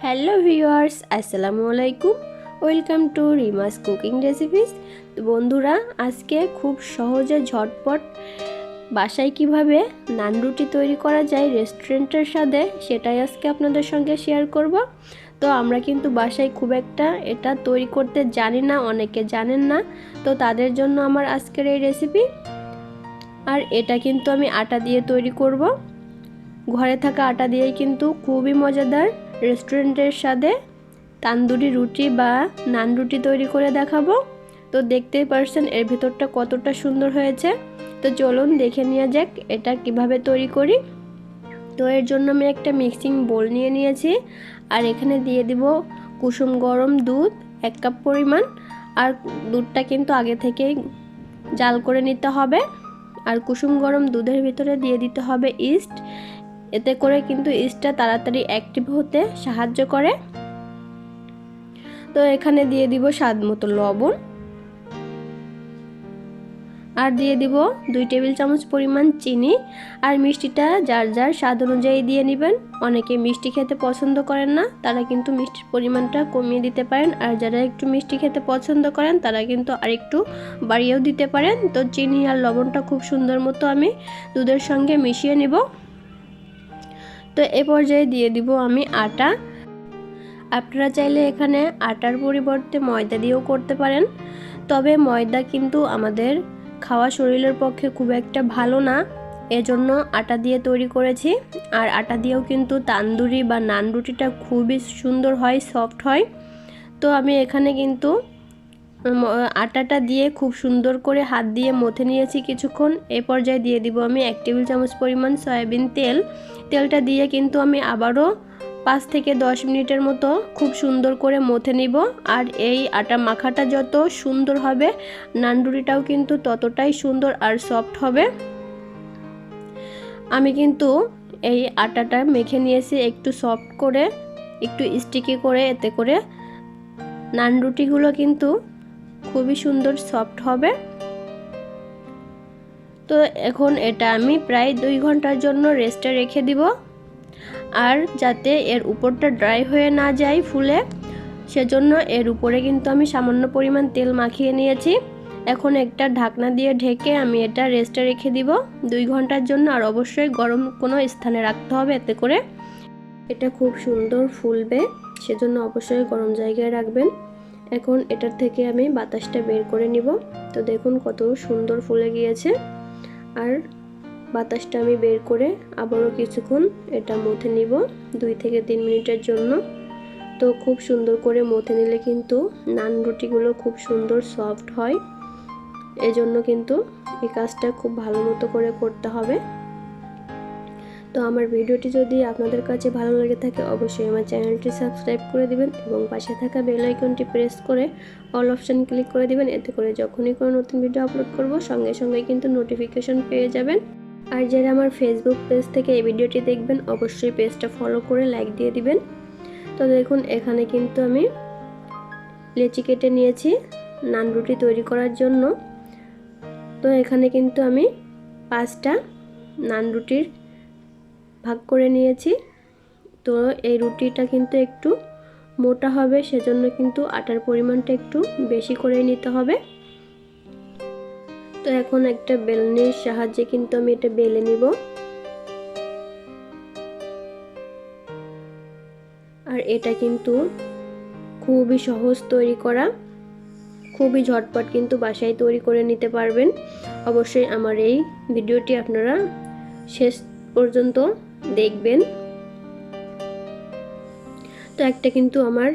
Hello viewers, আসসালামু আলাইকুম। Welcome to রিমাস cooking recipes. তো বন্ধুরা, আজকে খুব সহজে ঝটপট বাসায় কিভাবে নান রুটি তৈরি করা যায় রেস্টুরেন্টের স্বাদে, সেটাই আজকে আপনাদের সঙ্গে শেয়ার করব। তো আমরা কিন্তু বাসায় খুব একটা এটা তৈরি করতে জানি না, অনেকে জানেন না। তো তাদের জন্য আমার আজকের এই রেসিপি। আর এটা কিন্তু আমি আটা দিয়ে তৈরি করব। ঘরে থাকা আটা দিয়েই কিন্তু খুবই মজাদার রেস্টুরেন্টের স্বাদে তান্দুরি রুটি বা নান রুটি তৈরি করে দেখাবো। তো দেখতেই পারছেন এর ভিতরটা কতটা সুন্দর হয়েছে। তো চলুন দেখে নেওয়া যাক এটা কিভাবে তৈরি করি। তো এর জন্য আমি একটা মিক্সিং বোল নিয়ে নিয়েছি, আর এখানে দিয়ে দিব কুসুম গরম দুধ 1 কাপ পরিমাণ। আর দুধটা কিন্তু আগে থেকেই জাল করে নিতে হবে। আর কুসুম গরম দুধের ভিতরে দিয়ে দিতে হবে ইস্ট। এতে করে কিন্তু ইস্টটা তাড়াতাড়ি অ্যাক্টিভ হতে সাহায্য করে। তো এখানে দিয়ে দিব স্বাদ মতো লবণ, আর দিয়ে দিব 2 টেবিল চামচ পরিমাণ চিনি। আর মিষ্টিটা যার যার স্বাদ অনুযায়ী দিয়ে নেবেন। অনেকে মিষ্টি খেতে পছন্দ করেন না, তারা কিন্তু মিষ্টির পরিমাণটা কমিয়ে দিতে পারেন। আর যারা একটু মিষ্টি খেতে পছন্দ করেন তারা কিন্তু আরেকটু বাড়িয়েও দিতে পারেন। তো চিনি আর লবণটা খুব সুন্দর মতো আমি দুধের সঙ্গে মিশিয়ে নেব। তো এ পর্যায়ে দিয়ে দিব আমি আটা। আপনারা চাইলে এখানে আটার পরিবর্তে ময়দা দিয়েও করতে পারেন, তবে ময়দা কিন্তু আমাদের খাওয়া শরীরের পক্ষে খুব একটা ভালো না, এজন্য আটা দিয়ে তৈরি করেছি। আর আটা দিয়েও কিন্তু তান্দুরি বা নান রুটিটা খুবই সুন্দর হয়, সফট হয়। তো আমি এখানে কিন্তু আটাটা দিয়ে খুব সুন্দর করে হাত দিয়ে মথে নিয়েছি কিছুক্ষণ। এ পর্যায়ে দিয়ে দিব আমি 1 টেবিল চামচ পরিমাণ সয়াবিন তেল। তেলটা দিয়ে কিন্তু আমি আবারও 5 থেকে 10 মিনিটের মতো খুব সুন্দর করে মথে নিব। আর এই আটা মাখাটা যত সুন্দর হবে, নান রুটিটাও কিন্তু ততটাই সুন্দর আর সফট হবে। আমি কিন্তু এই আটাটা মেখে নিয়েছি একটু সফট করে, একটু স্টিকি করে, এতে করে নান রুটিগুলো কিন্তু খুবই সুন্দর সফট হবে। তো এখন এটা আমি প্রায় 2 ঘন্টার জন্য রেস্টে রেখে দিব। আর যাতে এর উপরটা ড্রাই হয়ে না যায় ফুলে, সেজন্য এর উপরে কিন্তু আমি সামান্য পরিমাণ তেল মাখিয়ে নিয়েছি। এখন একটা ঢাকনা দিয়ে ঢেকে আমি এটা রেস্টে রেখে দিব 2 ঘন্টার জন্য। আর অবশ্যই গরম কোনো স্থানে রাখতে হবে, এতে করে এটা খুব সুন্দর ফুলবে, সেজন্য অবশ্যই গরম জায়গায় রাখবেন। এখন এটার থেকে আমি বাতাসটা বের করে নিব। তো দেখুন কত সুন্দর ফুলে গিয়েছে। আর বাতাসটা আমি বের করে আবারও কিছুক্ষণ এটা মথে নিব 2 থেকে 3 মিনিটের জন্য। তো খুব সুন্দর করে মথে নিলে কিন্তু নান রুটিগুলো খুব সুন্দর সফট হয়, এজন্য কিন্তু এই কাজটা খুব ভালো মতো করে করতে হবে। তো আমার ভিডিওটি যদি আপনাদের কাছে ভালো লেগে থাকে, অবশ্যই আমার চ্যানেলটি সাবস্ক্রাইব করে দিবেন এবং পাশে থাকা বেল আইকনটি প্রেস করে অল অপশন ক্লিক করে দিবেন। এতে করে যখনই কোনো নতুন ভিডিও আপলোড করব, সঙ্গে সঙ্গে কিন্তু নোটিফিকেশন পেয়ে যাবেন। আর যারা আমার ফেসবুক পেজ থেকে এই ভিডিওটি দেখবেন, অবশ্যই পেজটা ফলো করে লাইক দিয়ে দিবেন। তো দেখুন এখানে কিন্তু আমি লেচি কেটে নিয়েছি নান রুটি তৈরি করার জন্য। তো এখানে কিন্তু আমি 5টা নান রুটির ভাগ করে নিয়েছি। তো এই রুটিটা কিন্তু একটু মোটা হবে, সেজন্য কিন্তু আটার পরিমাণটা একটু বেশি করে নিতে হবে। তো এখন একটা বেলনির সাহায্যে কিন্তু আমি এটা বেলে নিব। আর এটা কিন্তু খুবই সহজ তৈরি করা, খুবই ঝটপট কিন্তু বাসায় তৈরি করে নিতে পারবেন। অবশ্যই আমার এই ভিডিওটি আপনারা শেষ পর্যন্ত দেখবেন। তো একটা কিন্তু আমার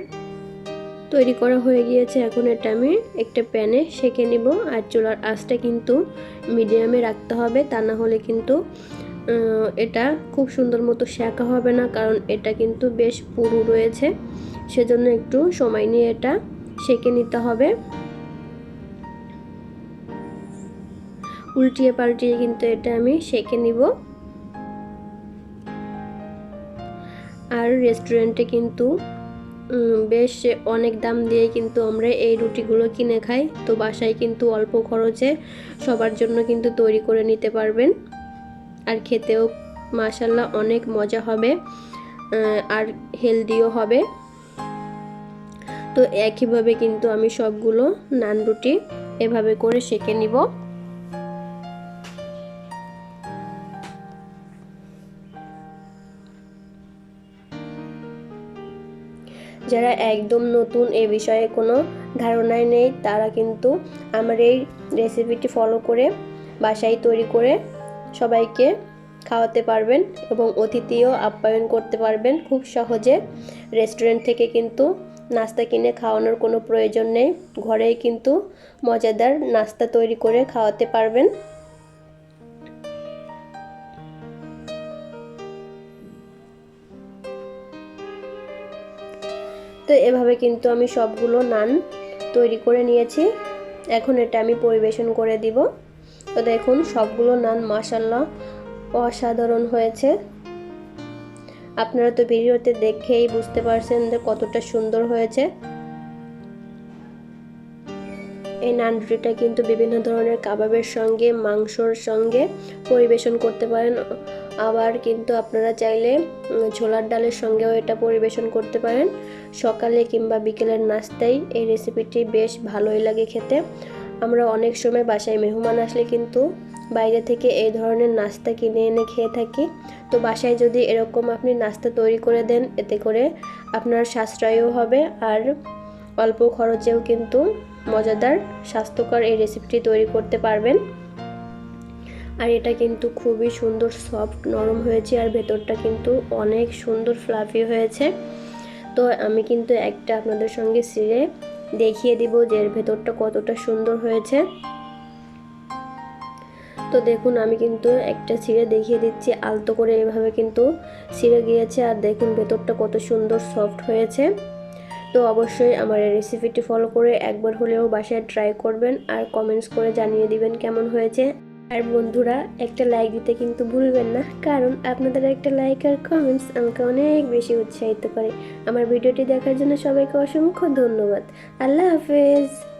তৈরি করা হয়ে গিয়েছে। এখন এটা আমি একটা প্যানে সেঁকে নিব। আর চুলার আঁচটা কিন্তু মিডিয়ামে রাখতে হবে, তা না হলে কিন্তু এটা খুব সুন্দর মতো সেঁকা হবে না, কারণ এটা কিন্তু বেশ পুরু রয়েছে, সেজন্য একটু সময় নিয়ে এটা সেঁকে নিতে হবে। উল্টিয়ে পাল্টিয়ে কিন্তু এটা আমি সেঁকে নিব। আর রেস্টুরেন্টে কিন্তু বেশ অনেক দাম দিয়ে কিন্তু আমরা এই রুটিগুলো কিনে খাই। তো বাসায় কিন্তু অল্প খরচে সবার জন্য কিন্তু তৈরি করে নিতে পারবেন। আর খেতেও মাশাআল্লাহ অনেক মজা হবে, আর হেলদিও হবে। তো একইভাবে কিন্তু আমি সবগুলো নান রুটি এভাবে করে সেঁকে নিব। যারা একদম নতুন এ বিষয়ে কোনো ধারণাই নেই তারা কিন্তু আমার এই রেসিপিটি ফলো করে বাসায় তৈরি করে সবাইকে খাওয়াতে পারবেন এবং অতিথিও আপ্যায়ন করতে পারবেন খুব সহজে। রেস্টুরেন্ট থেকে কিন্তু নাস্তা কিনে খাওয়ানোর কোনো প্রয়োজন নেই, ঘরেই কিন্তু মজাদার নাস্তা তৈরি করে খাওয়াতে পারবেন। তো এভাবে কিন্তু আমি সবগুলো নান তৈরি করে নিয়েছি। এখন এটা আমি পরিবেশন করে দিব। তো দেখুন সবগুলো নান মাশাআল্লাহ অসাধারণ হয়েছে। আপনারা তো ভিডিওতে দেখেই বুঝতে পারছেন যে কতটা সুন্দর হয়েছে। এই নান রুটিটা কিন্তু বিভিন্ন ধরনের কাবাবের সঙ্গে, মাংসর সঙ্গে পরিবেশন করতে পারেন। আবার কিন্তু আপনারা চাইলে ছোলার ডালের সঙ্গেও এটা পরিবেশন করতে পারেন। সকালে কিংবা বিকেলের নাস্তায় এই রেসিপিটি বেশ ভালোই লাগে খেতে। আমরা অনেক সময় বাসায় মেহমান আসলে কিন্তু বাইরে থেকে এই ধরনের নাস্তা কিনে এনে খেয়ে থাকি। তো বাসায় যদি এরকম আপনি নাস্তা তৈরি করে দেন, এতে করে আপনার সাশ্রয়ও হবে আর অল্প খরচেও কিন্তু মজাদার স্বাস্থ্যকর এই রেসিপিটি তৈরি করতে পারবেন। আর এটা কিন্তু খুবই সুন্দর সফট নরম হয়েছে আর ভেতরটা কিন্তু অনেক সুন্দর ফ্লাফি হয়েছে। তো আমি কিন্তু একটা আপনাদের সঙ্গে ছিঁড়ে দেখিয়ে দিব যে এর ভেতরটা কতটা সুন্দর হয়েছে। তো দেখুন আমি কিন্তু একটা ছিঁড়ে দেখিয়ে দিচ্ছি, আলতো করে এভাবে কিন্তু ছিঁড়ে গিয়েছে আর দেখুন ভেতরটা কত সুন্দর সফট হয়েছে। তো অবশ্যই আমার এই রেসিপিটি ফলো করে একবার হলেও বাসায় ট্রাই করবেন আর কমেন্টস করে জানিয়ে দিবেন কেমন হয়েছে। আর বন্ধুরা একটা লাইক দিতে কিন্তু ভুলবেন না, কারণ আপনাদের একটা লাইক আর কমেন্টস আমাকে অনেক বেশি উৎসাহিত করে। আমার ভিডিওটি দেখার জন্য সবাইকে অসংখ্য ধন্যবাদ। আল্লাহ হাফেজ।